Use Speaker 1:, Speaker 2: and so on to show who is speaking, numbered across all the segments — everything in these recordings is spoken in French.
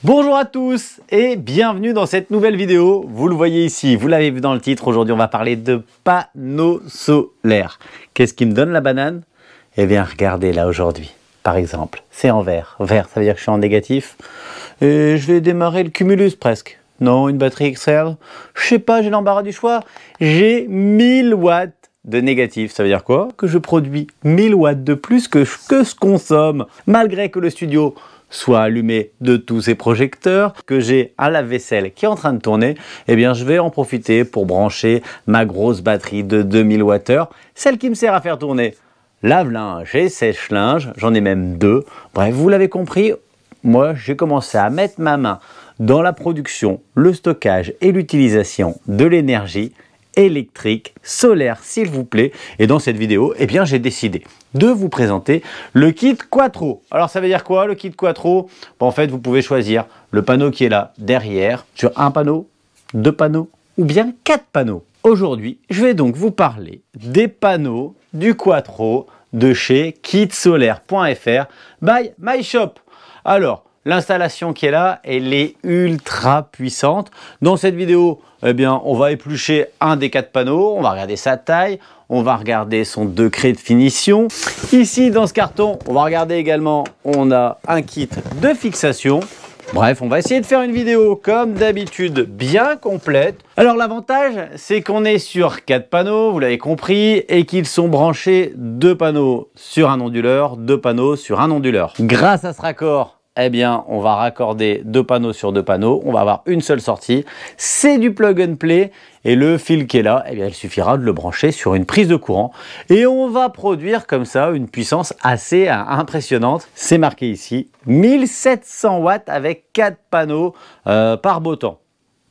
Speaker 1: Bonjour à tous et bienvenue dans cette nouvelle vidéo. Vous le voyez ici, vous l'avez vu dans le titre. Aujourd'hui, on va parler de panneaux solaires. Qu'est-ce qui me donne la banane? Eh bien, regardez là aujourd'hui. Par exemple, c'est en vert. Vert, ça veut dire que je suis en négatif. Et je vais démarrer le cumulus presque. Non, une batterie XR. Je sais pas, j'ai l'embarras du choix. J'ai 1000 watts de négatif. Ça veut dire quoi? Que je produis 1000 watts de plus que ce consomme. Malgré que le studio soit allumé de tous ces projecteurs, que j'ai un lave-vaisselle qui est en train de tourner, eh bien je vais en profiter pour brancher ma grosse batterie de 2000 Wh, celle qui me sert à faire tourner lave-linge et sèche-linge, j'en ai même deux. Bref, vous l'avez compris, moi j'ai commencé à mettre ma main dans la production, le stockage et l'utilisation de l'énergie électrique, solaire s'il vous plaît. Et dans cette vidéo, eh bien j'ai décidé de vous présenter le kit Quattro. Alors ça veut dire quoi le kit Quattro? En fait, vous pouvez choisir le panneau qui est là derrière, sur un panneau, deux panneaux ou bien quatre panneaux. Aujourd'hui, je vais donc vous parler des panneaux du Quattro de chez kitsolaire.fr by MyShop. Alors, l'installation qui est là, elle est ultra puissante. Dans cette vidéo, eh bien, on va éplucher un des quatre panneaux, on va regarder sa taille, on va regarder son degré de finition. Ici, dans ce carton, on va regarder également, on a un kit de fixation. Bref, on va essayer de faire une vidéo comme d'habitude bien complète. Alors l'avantage, c'est qu'on est sur 4 panneaux, vous l'avez compris, et qu'ils sont branchés 2 panneaux sur un onduleur, 2 panneaux sur un onduleur. Grâce à ce raccord, eh bien, on va raccorder 2 panneaux sur 2 panneaux, on va avoir une seule sortie. C'est du plug and play et le fil qui est là, eh bien, il suffira de le brancher sur une prise de courant et on va produire comme ça une puissance assez impressionnante. C'est marqué ici, 1700 watts avec 4 panneaux par beau temps.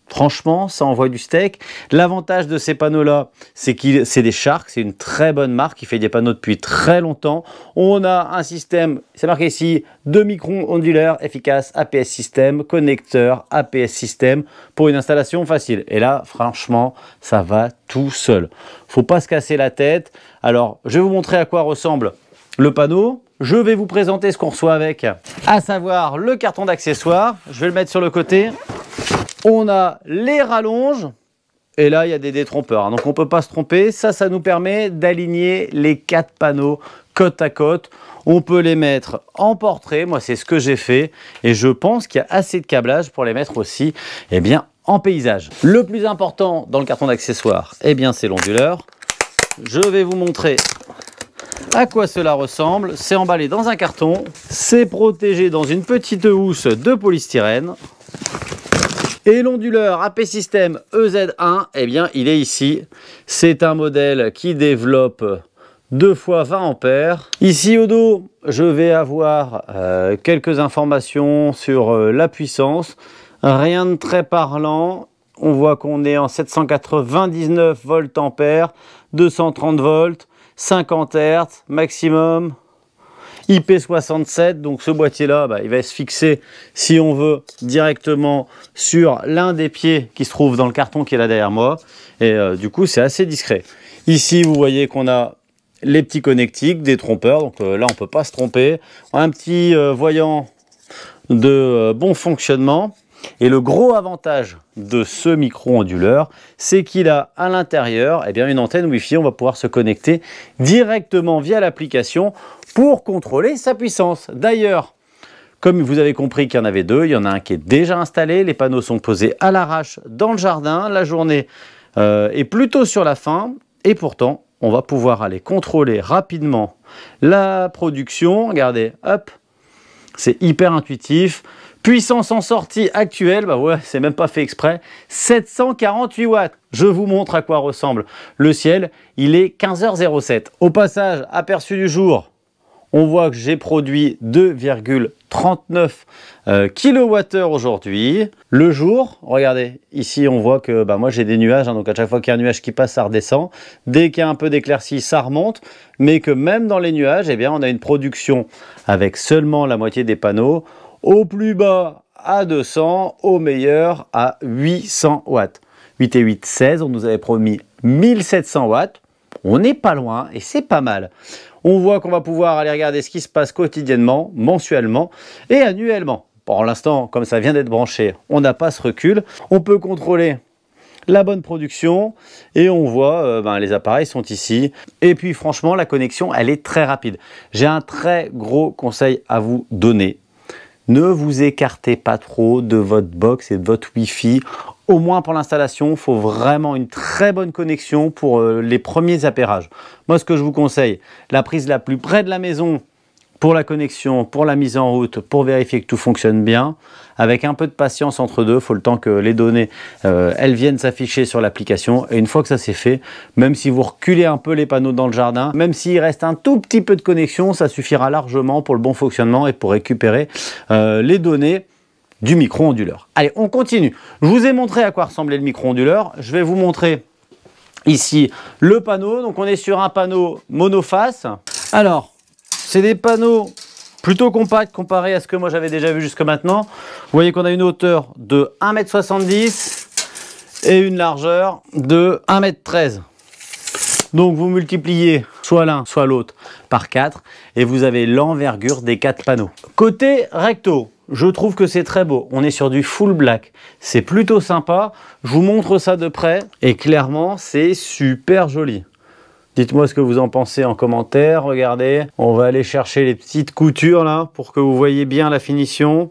Speaker 1: Franchement, ça envoie du steak. L'avantage de ces panneaux-là, c'est que c'est des Shark, c'est une très bonne marque qui fait des panneaux depuis très longtemps. On a un système, c'est marqué ici, de microns ondulaires efficaces, APS système, connecteur, APS système, pour une installation facile. Et là, franchement, ça va tout seul. Faut pas se casser la tête. Alors, je vais vous montrer à quoi ressemble le panneau. Je vais vous présenter ce qu'on reçoit avec, à savoir le carton d'accessoires. Je vais le mettre sur le côté. On a les rallonges, et là il y a des détrompeurs, donc on ne peut pas se tromper. Ça nous permet d'aligner les 4 panneaux côte à côte. On peut les mettre en portrait, moi c'est ce que j'ai fait, et je pense qu'il y a assez de câblage pour les mettre aussi eh bien, en paysage. Le plus important dans le carton d'accessoires, eh bien c'est l'onduleur. Je vais vous montrer à quoi cela ressemble. C'est emballé dans un carton, c'est protégé dans une petite housse de polystyrène. Et l'onduleur AP System EZ1, eh bien, il est ici. C'est un modèle qui développe 2 fois 20 ampères. Ici au dos, je vais avoir quelques informations sur la puissance. Rien de très parlant. On voit qu'on est en 799 volts ampères, 230 volts, 50 Hz maximum. IP67, donc ce boîtier-là, il va se fixer, si on veut, directement sur l'un des pieds qui se trouve dans le carton qui est là derrière moi. Et du coup, c'est assez discret. Ici, vous voyez qu'on a les petits connectiques, des trompeurs. Donc là, on ne peut pas se tromper. On a un petit voyant de bon fonctionnement. Et le gros avantage de ce micro-onduleur, c'est qu'il a à l'intérieur eh bien, une antenne Wi-Fi. On va pouvoir se connecter directement via l'application pour contrôler sa puissance. D'ailleurs, comme vous avez compris qu'il y en avait 2, il y en a un qui est déjà installé. Les panneaux sont posés à l'arrache dans le jardin. La journée est plutôt sur la fin. Et pourtant, on va pouvoir aller contrôler rapidement la production. Regardez, hop, c'est hyper intuitif. Puissance en sortie actuelle, ouais, c'est même pas fait exprès, 748 watts. Je vous montre à quoi ressemble le ciel, il est 15h07. Au passage, aperçu du jour, on voit que j'ai produit 2,39 kWh aujourd'hui. Le jour, regardez, ici on voit que moi j'ai des nuages, donc à chaque fois qu'il y a un nuage qui passe, ça redescend. Dès qu'il y a un peu d'éclaircie, ça remonte. Mais que même dans les nuages, eh bien, on a une production avec seulement la moitié des panneaux. Au plus bas à 200, au meilleur à 800 watts. 8 et 8, 16, on nous avait promis 1700 watts. On n'est pas loin et c'est pas mal. On voit qu'on va pouvoir aller regarder ce qui se passe quotidiennement, mensuellement et annuellement. pour l'instant, comme ça vient d'être branché, on n'a pas ce recul. On peut contrôler la bonne production et on voit les appareils sont ici. Et puis franchement, la connexion, elle est très rapide. J'ai un très gros conseil à vous donner. Ne vous écartez pas trop de votre box et de votre Wi-Fi. Au moins pour l'installation, il faut vraiment une très bonne connexion pour les premiers appairages. Moi, ce que je vous conseille, la prise la plus près de la maison pour la connexion, pour la mise en route, pour vérifier que tout fonctionne bien, avec un peu de patience entre deux. Il faut le temps que les données elles viennent s'afficher sur l'application. Et une fois que ça c'est fait, même si vous reculez un peu les panneaux dans le jardin, même s'il reste un tout petit peu de connexion, ça suffira largement pour le bon fonctionnement et pour récupérer les données du micro-onduleur. Allez, on continue. Je vous ai montré à quoi ressemblait le micro-onduleur. Je vais vous montrer ici le panneau. Donc on est sur un panneau monoface. Alors, c'est des panneaux plutôt compacts comparé à ce que moi j'avais déjà vu jusque maintenant. Vous voyez qu'on a une hauteur de 1,70 m et une largeur de 1,13 m. Donc vous multipliez soit l'un soit l'autre par 4 et vous avez l'envergure des 4 panneaux. Côté recto, je trouve que c'est très beau. On est sur du full black. C'est plutôt sympa. Je vous montre ça de près et clairement c'est super joli. Dites-moi ce que vous en pensez en commentaire. Regardez, on va aller chercher les petites coutures là pour que vous voyez bien la finition.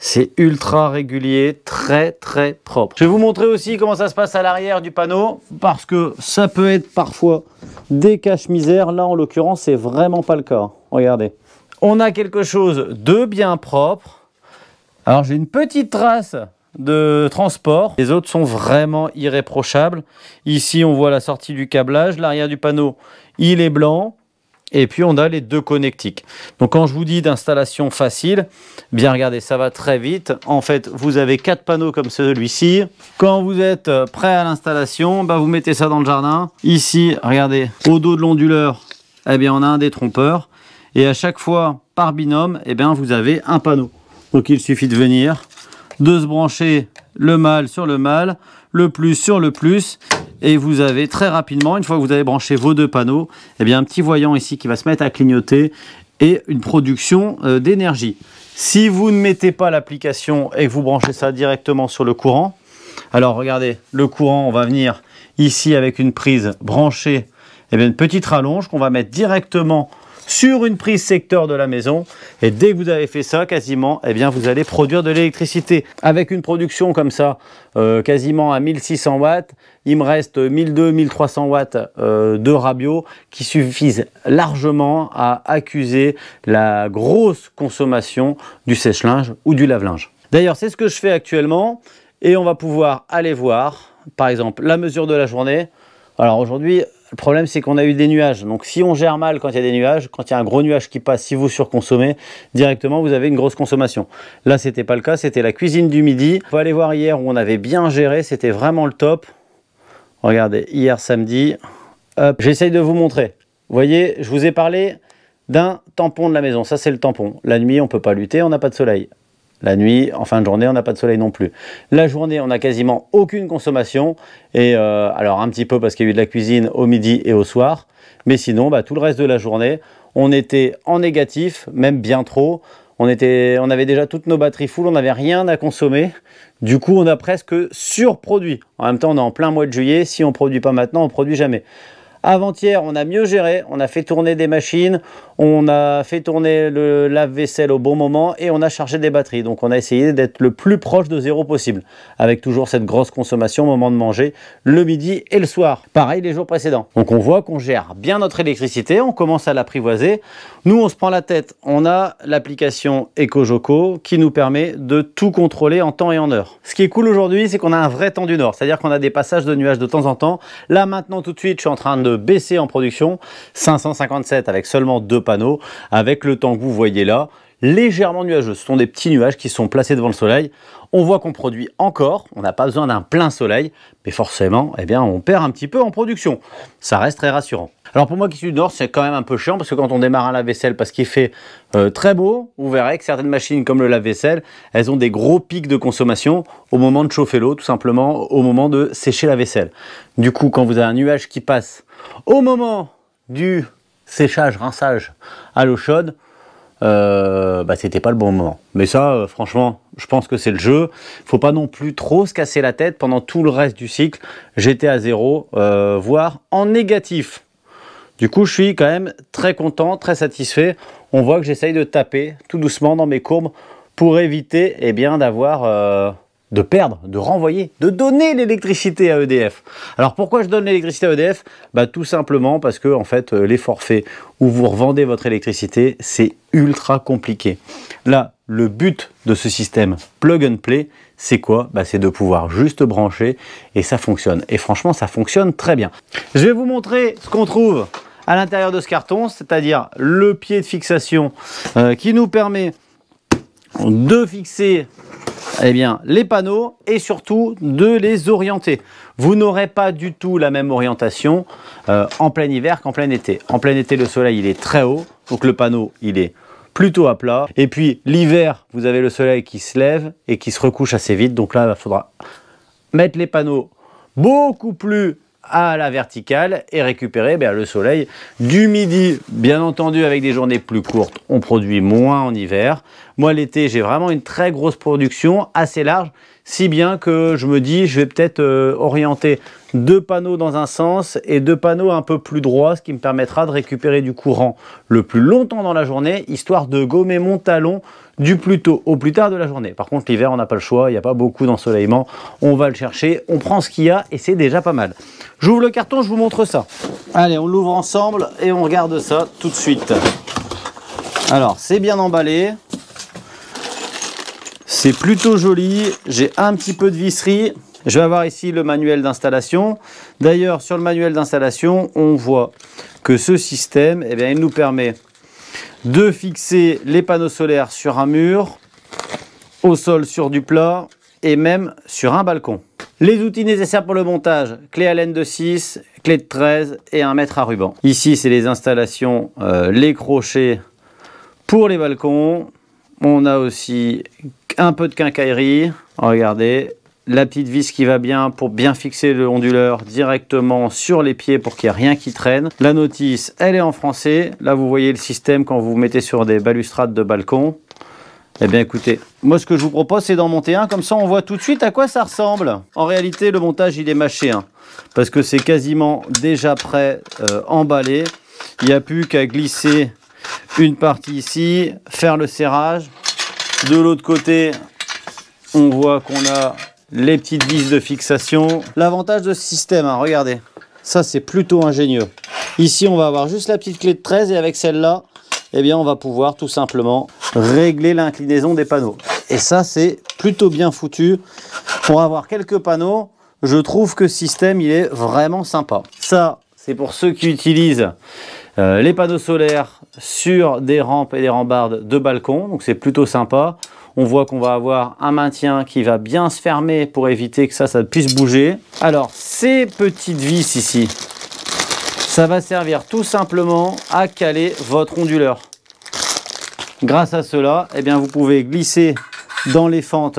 Speaker 1: C'est ultra régulier, très très propre. Je vais vous montrer aussi comment ça se passe à l'arrière du panneau parce que ça peut être parfois des cache-misères. Là en l'occurrence, c'est vraiment pas le cas. Regardez. On a quelque chose de bien propre. Alors j'ai une petite trace de transport. Les autres sont vraiment irréprochables. Ici, on voit la sortie du câblage. L'arrière du panneau, il est blanc. Et puis, on a les deux connectiques. Donc, quand je vous dis d'installation facile, bien regardez, ça va très vite. En fait, vous avez 4 panneaux comme celui-ci. Quand vous êtes prêt à l'installation, vous mettez ça dans le jardin. Ici, regardez, au dos de l'onduleur, eh bien, on a un détrompeur. Et à chaque fois, par binôme, eh bien, vous avez un panneau. Donc, il suffit de venir, de se brancher le mâle sur le mâle, le plus sur le plus, et vous avez très rapidement, une fois que vous avez branché vos deux panneaux, eh bien un petit voyant ici qui va se mettre à clignoter et une production d'énergie. Si vous ne mettez pas l'application et que vous branchez ça directement sur le courant, alors regardez, le courant, on va venir ici avec une prise branchée, eh bien une petite rallonge qu'on va mettre directement sur une prise secteur de la maison, et dès que vous avez fait ça, quasiment, eh bien vous allez produire de l'électricité. Avec une production comme ça, quasiment à 1600 watts, il me reste 1200-1300 watts de Rabio qui suffisent largement à accuser la grosse consommation du sèche-linge ou du lave-linge. D'ailleurs, c'est ce que je fais actuellement, et on va pouvoir aller voir, par exemple, la mesure de la journée. Alors aujourd'hui, le problème, c'est qu'on a eu des nuages. Donc, si on gère mal quand il y a des nuages, quand il y a un gros nuage qui passe, si vous surconsommez, directement, vous avez une grosse consommation. Là, ce n'était pas le cas. C'était la cuisine du midi. On va aller voir hier où on avait bien géré. C'était vraiment le top. Regardez, hier samedi. J'essaye de vous montrer. Vous voyez, je vous ai parlé d'un tampon de la maison. Ça, c'est le tampon. La nuit, on ne peut pas lutter. On n'a pas de soleil. La nuit, en fin de journée, on n'a pas de soleil non plus. La journée, on n'a quasiment aucune consommation. Et alors un petit peu parce qu'il y a eu de la cuisine au midi et au soir. Mais sinon, tout le reste de la journée, on était en négatif, même bien trop. On avait déjà toutes nos batteries full, on n'avait rien à consommer. Du coup, on a presque surproduit. En même temps, on est en plein mois de juillet. Si on ne produit pas maintenant, on ne produit jamais. Avant-hier, on a mieux géré, on a fait tourner des machines, on a fait tourner le lave-vaisselle au bon moment et on a chargé des batteries. Donc on a essayé d'être le plus proche de zéro possible, avec toujours cette grosse consommation au moment de manger, le midi et le soir. Pareil les jours précédents. Donc on voit qu'on gère bien notre électricité, on commence à l'apprivoiser. Nous, on se prend la tête, on a l'application EcoJoco qui nous permet de tout contrôler en temps et en heure. Ce qui est cool aujourd'hui, c'est qu'on a un vrai temps du Nord, c'est-à-dire qu'on a des passages de nuages de temps en temps. Là maintenant, tout de suite, je suis en train de baisser en production, 557 avec seulement 2 panneaux, avec le temps que vous voyez là, légèrement nuageux. Ce sont des petits nuages qui sont placés devant le soleil. On voit qu'on produit encore, on n'a pas besoin d'un plein soleil, mais forcément, eh bien, on perd un petit peu en production. Ça reste très rassurant. Alors pour moi qui suis du Nord, c'est quand même un peu chiant parce que quand on démarre un lave-vaisselle parce qu'il fait très beau, vous verrez que certaines machines comme le lave-vaisselle, elles ont des gros pics de consommation au moment de chauffer l'eau, tout simplement au moment de sécher la vaisselle. Du coup, quand vous avez un nuage qui passe au moment du séchage, rinçage à l'eau chaude, c'était pas le bon moment. Mais ça, franchement, je pense que c'est le jeu. Faut pas non plus trop se casser la tête pendant tout le reste du cycle. J'étais à 0, voire en négatif. Du coup, je suis quand même très content, très satisfait. On voit que j'essaye de taper tout doucement dans mes courbes pour éviter d'avoir... de perdre, de renvoyer, de donner l'électricité à EDF. Alors pourquoi je donne l'électricité à EDF? Tout simplement parce que en fait les forfaits où vous revendez votre électricité, c'est ultra compliqué. Là, le but de ce système plug and play, c'est quoi? C'est de pouvoir juste brancher et ça fonctionne. Et franchement, ça fonctionne très bien. Je vais vous montrer ce qu'on trouve à l'intérieur de ce carton, c'est-à-dire le pied de fixation qui nous permet de fixer les panneaux et surtout de les orienter. Vous n'aurez pas du tout la même orientation en plein hiver qu'en plein été. En plein été, le soleil il est très haut, donc le panneau il est plutôt à plat. Et puis l'hiver, vous avez le soleil qui se lève et qui se recouche assez vite. Donc là, il faudra mettre les panneaux beaucoup plus à la verticale et récupérer le soleil du midi. Bien entendu, avec des journées plus courtes, on produit moins en hiver. Moi, l'été, j'ai vraiment une très grosse production, assez large, si bien que je me dis, je vais peut-être orienter 2 panneaux dans un sens et 2 panneaux un peu plus droits, ce qui me permettra de récupérer du courant le plus longtemps dans la journée, histoire de gommer mon talon du plus tôt au plus tard de la journée. Par contre, l'hiver, on n'a pas le choix, il n'y a pas beaucoup d'ensoleillement, on va le chercher, on prend ce qu'il y a et c'est déjà pas mal. J'ouvre le carton, je vous montre ça. Allez, on l'ouvre ensemble et on regarde ça tout de suite. Alors, c'est bien emballé. C'est plutôt joli. J'ai un petit peu de visserie. Je vais avoir ici le manuel d'installation. D'ailleurs, sur le manuel d'installation, on voit que ce système, il nous permet de fixer les panneaux solaires sur un mur, au sol sur du plat et même sur un balcon. Les outils nécessaires pour le montage, clé Allen de 6, clé de 13 et un mètre à ruban. Ici, c'est les installations, les crochets pour les balcons. On a aussi un peu de quincaillerie. Regardez, la petite vis qui va bien pour bien fixer le onduleur directement sur les pieds pour qu'il n'y ait rien qui traîne. La notice, elle est en français. Là, vous voyez le système quand vous vous mettez sur des balustrades de balcon. Écoutez, moi ce que je vous propose c'est d'en monter un, comme ça on voit tout de suite à quoi ça ressemble. En réalité le montage il est mâché, parce que c'est quasiment déjà prêt, emballé. Il n'y a plus qu'à glisser une partie ici, faire le serrage. De l'autre côté, on voit qu'on a les petites vis de fixation. L'avantage de ce système, regardez, ça c'est plutôt ingénieux. Ici on va avoir juste la petite clé de 13 et avec celle-là, on va pouvoir tout simplement régler l'inclinaison des panneaux. Et ça, c'est plutôt bien foutu. Pour avoir quelques panneaux, je trouve que ce système, il est vraiment sympa. Ça, c'est pour ceux qui utilisent les panneaux solaires sur des rampes et des rambardes de balcon. Donc, c'est plutôt sympa. On voit qu'on va avoir un maintien qui va bien se fermer pour éviter que ça puisse bouger. Alors, ces petites vis ici, ça va servir tout simplement à caler votre onduleur. Grâce à cela, vous pouvez glisser dans les fentes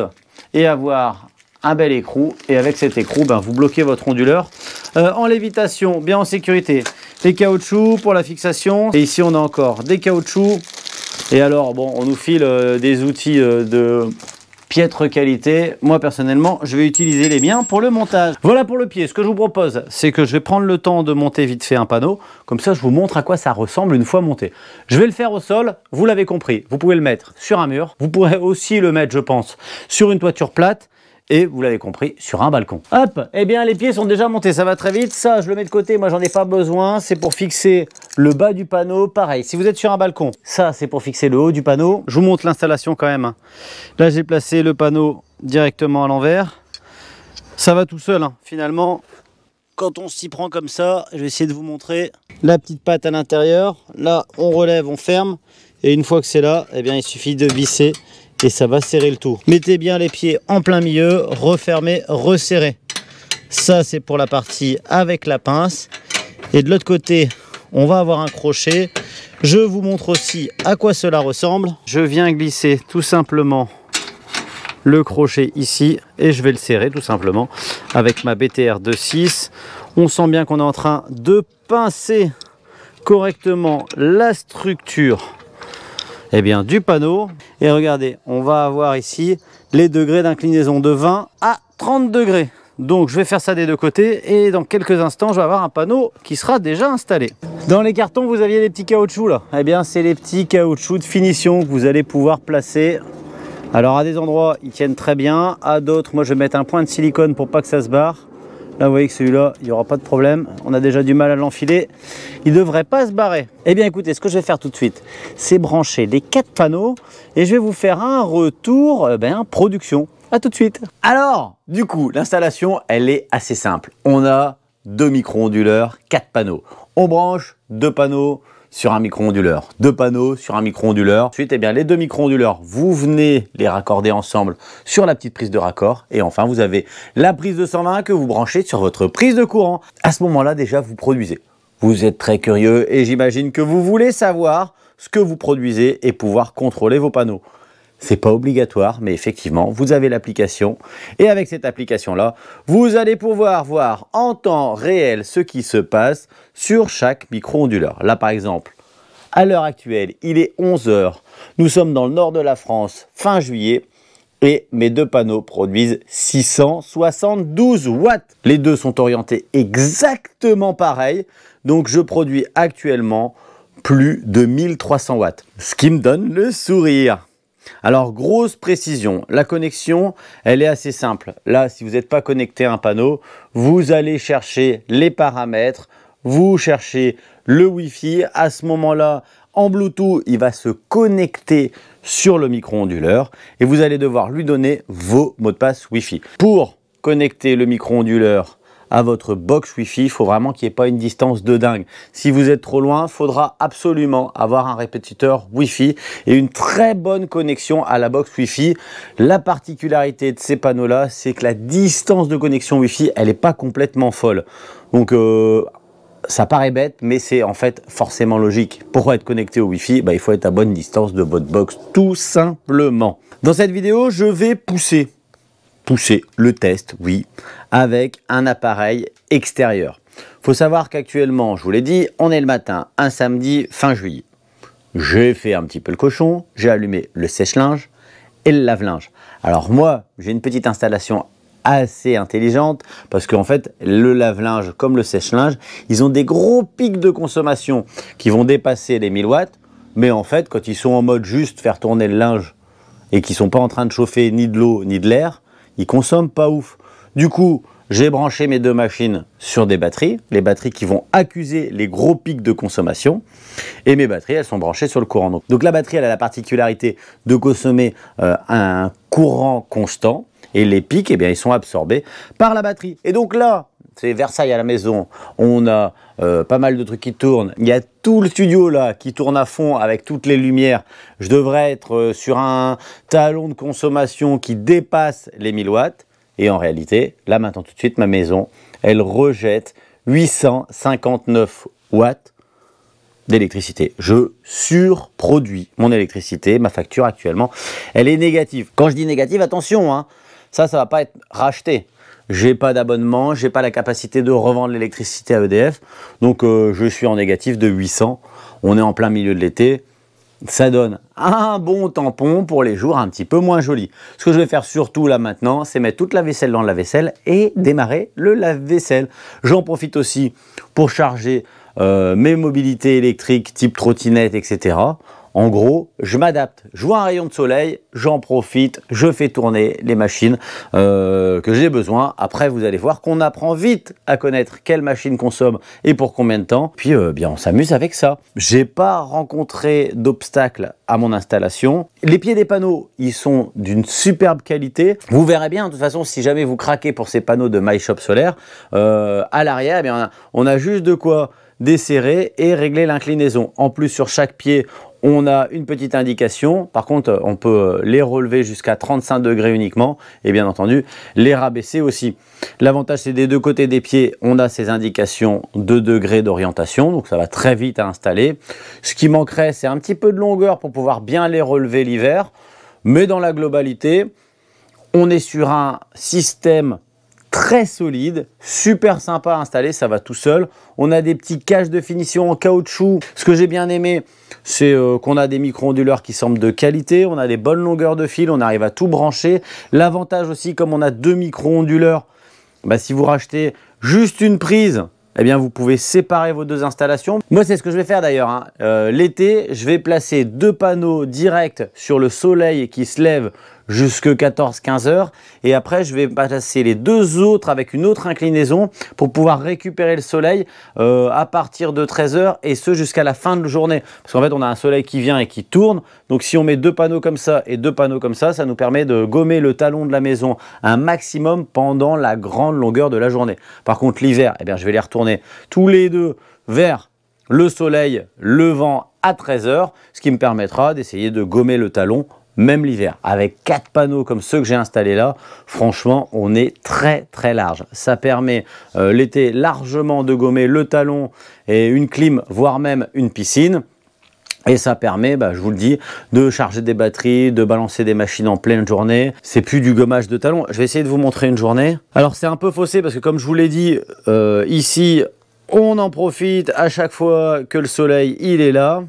Speaker 1: et avoir un bel écrou. Et avec cet écrou, vous bloquez votre onduleur en lévitation, bien en sécurité. Des caoutchoucs pour la fixation. Et ici, on a encore des caoutchoucs. Et alors, bon, on nous file des outils de piètre qualité. Moi, personnellement, je vais utiliser les miens pour le montage. Voilà pour le pied. Ce que je vous propose, c'est que je vais prendre le temps de monter vite fait un panneau. Comme ça, je vous montre à quoi ça ressemble une fois monté. Je vais le faire au sol. Vous l'avez compris. Vous pouvez le mettre sur un mur. Vous pourrez aussi le mettre, je pense, sur une toiture plate. Et vous l'avez compris, sur un balcon. Hop, les pieds sont déjà montés, ça va très vite. Ça, je le mets de côté, moi j'en ai pas besoin. C'est pour fixer le bas du panneau. Pareil, si vous êtes sur un balcon, ça c'est pour fixer le haut du panneau. Je vous montre l'installation quand même. Là, j'ai placé le panneau directement à l'envers. Ça va tout seul, finalement. Quand on s'y prend comme ça, je vais essayer de vous montrer la petite patte à l'intérieur. Là, on relève, on ferme. Et une fois que c'est là, il suffit de visser. Et ça va serrer le tout. Mettez bien les pieds en plein milieu, refermez, resserrez. Ça, c'est pour la partie avec la pince. Et de l'autre côté, on va avoir un crochet. Je vous montre aussi à quoi cela ressemble. Je viens glisser tout simplement le crochet ici et je vais le serrer tout simplement avec ma BTR 2.6. On sent bien qu'on est en train de pincer correctement la structure eh bien, du panneau. Et regardez, on va avoir ici les degrés d'inclinaison de 20 à 30 degrés. Donc je vais faire ça des deux côtés et dans quelques instants je vais avoir un panneau qui sera déjà installé. Dans les cartons vous aviez les petits caoutchoucs là. Eh bien c'est les petits caoutchoucs de finition que vous allez pouvoir placer. Alors à des endroits ils tiennent très bien, à d'autres moi je vais mettre un point de silicone pour pas que ça se barre. Là vous voyez que celui-là il n'y aura pas de problème, on a déjà du mal à l'enfiler, il ne devrait pas se barrer. Eh bien écoutez, ce que je vais faire tout de suite c'est brancher les 4 panneaux et je vais vous faire un retour production. A tout de suite. Alors, du coup, l'installation, elle est assez simple. On a 2 micro-onduleurs, 4 panneaux. On branche 2 panneaux sur un micro-onduleur, 2 panneaux sur un micro-onduleur. Ensuite, eh bien, les 2 micro-onduleurs, vous venez les raccorder ensemble sur la petite prise de raccord. Et enfin, vous avez la prise de 120 que vous branchez sur votre prise de courant. À ce moment-là, déjà, vous produisez. Vous êtes très curieux et j'imagine que vous voulez savoir ce que vous produisez et pouvoir contrôler vos panneaux. C'est pas obligatoire, mais effectivement, vous avez l'application. Et avec cette application-là, vous allez pouvoir voir en temps réel ce qui se passe sur chaque micro-onduleur. Là, par exemple, à l'heure actuelle, il est 11 h. Nous sommes dans le nord de la France, fin juillet. Et mes 2 panneaux produisent 672 watts. Les deux sont orientés exactement pareil. Donc, je produis actuellement plus de 1300 watts. Ce qui me donne le sourire. Alors, grosse précision, la connexion, elle est assez simple. Là, si vous n'êtes pas connecté à un panneau, vous allez chercher les paramètres, vous cherchez le Wi-Fi. À ce moment-là, en Bluetooth, il va se connecter sur le micro-onduleur et vous allez devoir lui donner vos mots de passe Wi-Fi. Pour connecter le micro-onduleur à votre box Wi-Fi, il faut vraiment qu'il n'y ait pas une distance de dingue. Si vous êtes trop loin, il faudra absolument avoir un répétiteur Wi-Fi et une très bonne connexion à la box Wi-Fi. La particularité de ces panneaux-là, c'est que la distance de connexion Wi-Fi, elle n'est pas complètement folle. Donc, ça paraît bête, mais c'est en fait forcément logique. Pour être connecté au Wi-Fi, il faut être à bonne distance de votre box, tout simplement. Dans cette vidéo, je vais pousser le test, oui, avec un appareil extérieur. Il faut savoir qu'actuellement, je vous l'ai dit, on est le matin, un samedi fin juillet. J'ai fait un petit peu le cochon, j'ai allumé le sèche-linge et le lave-linge. Alors moi, j'ai une petite installation assez intelligente parce qu'en fait, le lave-linge comme le sèche-linge, ils ont des gros pics de consommation qui vont dépasser les 1000 watts. Mais en fait, quand ils sont en mode juste faire tourner le linge et qu'ils ne sont pas en train de chauffer ni de l'eau ni de l'air, ils consomment pas ouf. Du coup, j'ai branché mes 2 machines sur des batteries, les batteries qui vont accuser les gros pics de consommation, et mes batteries, elles sont branchées sur le courant. Donc la batterie, elle a la particularité de consommer un courant constant, et les pics, eh bien, ils sont absorbés par la batterie. Et donc là, c'est Versailles à la maison, on a pas mal de trucs qui tournent. Il y a tout le studio là qui tourne à fond avec toutes les lumières. Je devrais être sur un talon de consommation qui dépasse les 1000 watts. Et en réalité, là maintenant tout de suite, ma maison, elle rejette 859 watts d'électricité. Je surproduis mon électricité. Ma facture actuellement, elle est négative. Quand je dis négative, attention, hein, ça va pas être racheté. J'ai pas d'abonnement, j'ai pas la capacité de revendre l'électricité à EDF, donc je suis en négatif de 800. On est en plein milieu de l'été, ça donne un bon tampon pour les jours un petit peu moins jolis. Ce que je vais faire surtout là maintenant, c'est mettre toute la vaisselle dans le lave-vaisselle et démarrer le lave-vaisselle. J'en profite aussi pour charger mes mobilités électriques type trottinette, etc. En gros, je m'adapte. Je vois un rayon de soleil, j'en profite, je fais tourner les machines que j'ai besoin. Après, vous allez voir qu'on apprend vite à connaître quelle machine consomme et pour combien de temps. Puis, bien, on s'amuse avec ça. J'ai pas rencontré d'obstacles à mon installation. Les pieds des panneaux, ils sont d'une superbe qualité. Vous verrez bien, de toute façon, si jamais vous craquez pour ces panneaux de MyShop Solaire, à l'arrière, eh bien, on a juste de quoi desserrer et régler l'inclinaison. En plus, sur chaque pied, on a une petite indication. Par contre, on peut les relever jusqu'à 35 degrés uniquement et bien entendu, les rabaisser aussi. L'avantage, c'est des deux côtés des pieds, on a ces indications de degrés d'orientation, donc ça va très vite à installer. Ce qui manquerait, c'est un petit peu de longueur pour pouvoir bien les relever l'hiver. Mais dans la globalité, on est sur un système très solide, super sympa à installer, ça va tout seul. On a des petits caches de finition en caoutchouc. Ce que j'ai bien aimé, c'est qu'on a des micro-onduleurs qui semblent de qualité, on a des bonnes longueurs de fil, on arrive à tout brancher. L'avantage aussi, comme on a 2 micro-onduleurs, bah, si vous rachetez juste une prise, eh bien, vous pouvez séparer vos 2 installations. Moi, c'est ce que je vais faire d'ailleurs, hein. L'été, je vais placer 2 panneaux directs sur le soleil qui se lève jusque 14-15 heures. Et après, je vais placer les 2 autres avec une autre inclinaison pour pouvoir récupérer le soleil à partir de 13 heures et ce jusqu'à la fin de la journée. Parce qu'en fait, on a un soleil qui vient et qui tourne. Donc, si on met 2 panneaux comme ça et 2 panneaux comme ça nous permet de gommer le talon de la maison un maximum pendant la grande longueur de la journée. Par contre, l'hiver, eh bien, je vais les retourner tous les 2 vers le soleil levant à 13 heures, ce qui me permettra d'essayer de gommer le talon même l'hiver. Avec 4 panneaux comme ceux que j'ai installés là, franchement, on est très très large. Ça permet l'été largement de gommer le talon et une clim, voire même une piscine. Et ça permet, bah, je vous le dis, de charger des batteries, de balancer des machines en pleine journée. C'est plus du gommage de talon. Je vais essayer de vous montrer une journée. Alors c'est un peu faussé parce que comme je vous l'ai dit, ici, on en profite à chaque fois que le soleil il est là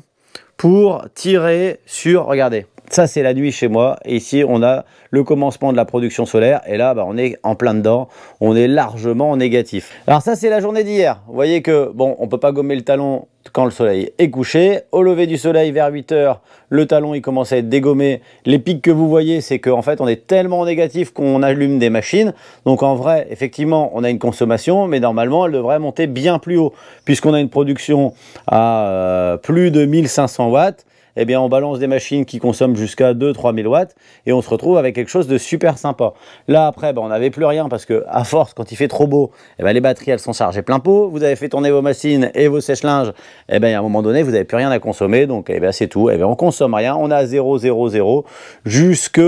Speaker 1: pour tirer sur, regardez. Ça, c'est la nuit chez moi. Et ici, on a le commencement de la production solaire. Et là, bah, on est en plein dedans. On est largement en négatif. Alors ça, c'est la journée d'hier. Vous voyez que, bon, on ne peut pas gommer le talon quand le soleil est couché. Au lever du soleil, vers 8 heures, le talon, il commence à être dégommé. Les pics que vous voyez, c'est qu'en fait, on est tellement en négatif qu'on allume des machines. Donc, en vrai, effectivement, on a une consommation. Mais normalement, elle devrait monter bien plus haut. Puisqu'on a une production à plus de 1500 watts. Eh bien, on balance des machines qui consomment jusqu'à 2-3 000 watts et on se retrouve avec quelque chose de super sympa. Là, après, on n'avait plus rien parce que, à force, quand il fait trop beau, eh bien, les batteries, elles sont chargées plein pot. Vous avez fait tourner vos machines et vos sèche-linges. Eh bien, à un moment donné, vous n'avez plus rien à consommer. Donc, eh bien, c'est tout. Eh bien, on consomme rien. On a 0, 0, 0 jusque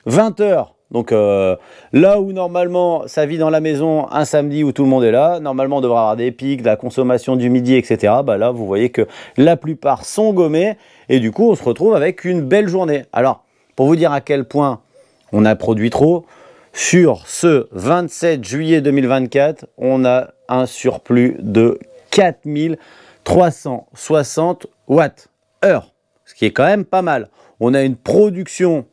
Speaker 1: 20 heures. Donc là où normalement ça vit dans la maison un samedi où tout le monde est là, normalement on devrait avoir des pics, de la consommation du midi, etc. Bah là vous voyez que la plupart sont gommés et du coup on se retrouve avec une belle journée. Alors pour vous dire à quel point on a produit trop, sur ce 27 juillet 2024, on a un surplus de 4360 watts-heure, ce qui est quand même pas mal. On a une production,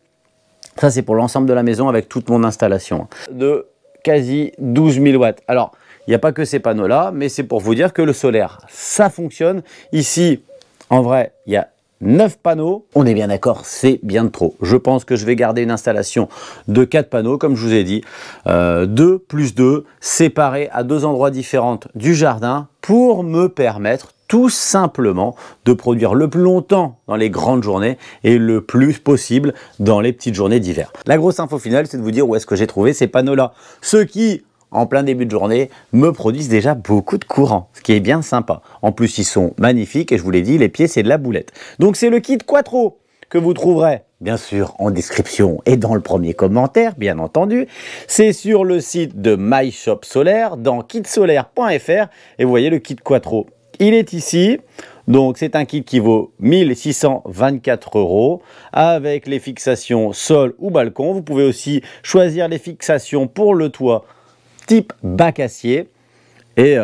Speaker 1: ça c'est pour l'ensemble de la maison avec toute mon installation, de quasi 12 000 watts. Alors, il n'y a pas que ces panneaux-là, mais c'est pour vous dire que le solaire, ça fonctionne. Ici, en vrai, il y a 9 panneaux. On est bien d'accord, c'est bien de trop. Je pense que je vais garder une installation de 4 panneaux, comme je vous ai dit. 2 plus 2, séparés à 2 endroits différents du jardin pour me permettre tout simplement de produire le plus longtemps dans les grandes journées et le plus possible dans les petites journées d'hiver. La grosse info finale, c'est de vous dire où est-ce que j'ai trouvé ces panneaux-là. Ceux qui, en plein début de journée, me produisent déjà beaucoup de courant, ce qui est bien sympa. En plus, ils sont magnifiques et je vous l'ai dit, les pieds, c'est de la boulette. Donc, c'est le kit Quattro que vous trouverez, bien sûr, en description et dans le premier commentaire, bien entendu. C'est sur le site de My Shop Solaire, dans kitsolaire.fr. Et vous voyez le kit Quattro. Il est ici, donc c'est un kit qui vaut 1624 € avec les fixations sol ou balcon. Vous pouvez aussi choisir les fixations pour le toit type bac acier. Et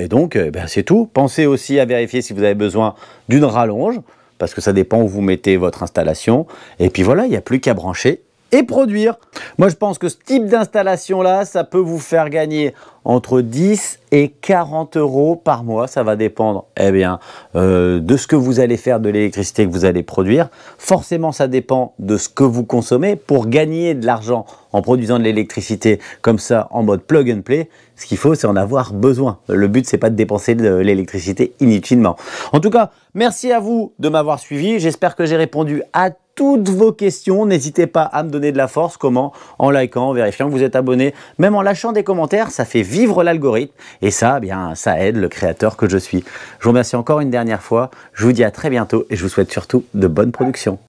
Speaker 1: donc, ben c'est tout. Pensez aussi à vérifier si vous avez besoin d'une rallonge, parce que ça dépend où vous mettez votre installation. Et puis voilà, il n'y a plus qu'à brancher et produire. Moi, je pense que ce type d'installation-là, ça peut vous faire gagner entre 10 et 40 € par mois. Ça va dépendre de ce que vous allez faire, de l'électricité que vous allez produire. Forcément, ça dépend de ce que vous consommez. Pour gagner de l'argent en produisant de l'électricité comme ça, en mode plug and play, ce qu'il faut, c'est en avoir besoin. Le but, c'est pas de dépenser de l'électricité inutilement. En tout cas, merci à vous de m'avoir suivi. J'espère que j'ai répondu à toutes vos questions. N'hésitez pas à me donner de la force. Comment? En likant, en vérifiant que vous êtes abonné, même en lâchant des commentaires. Ça fait vivre l'algorithme et ça, bien, ça aide le créateur que je suis. Je vous remercie encore une dernière fois. Je vous dis à très bientôt et je vous souhaite surtout de bonnes productions.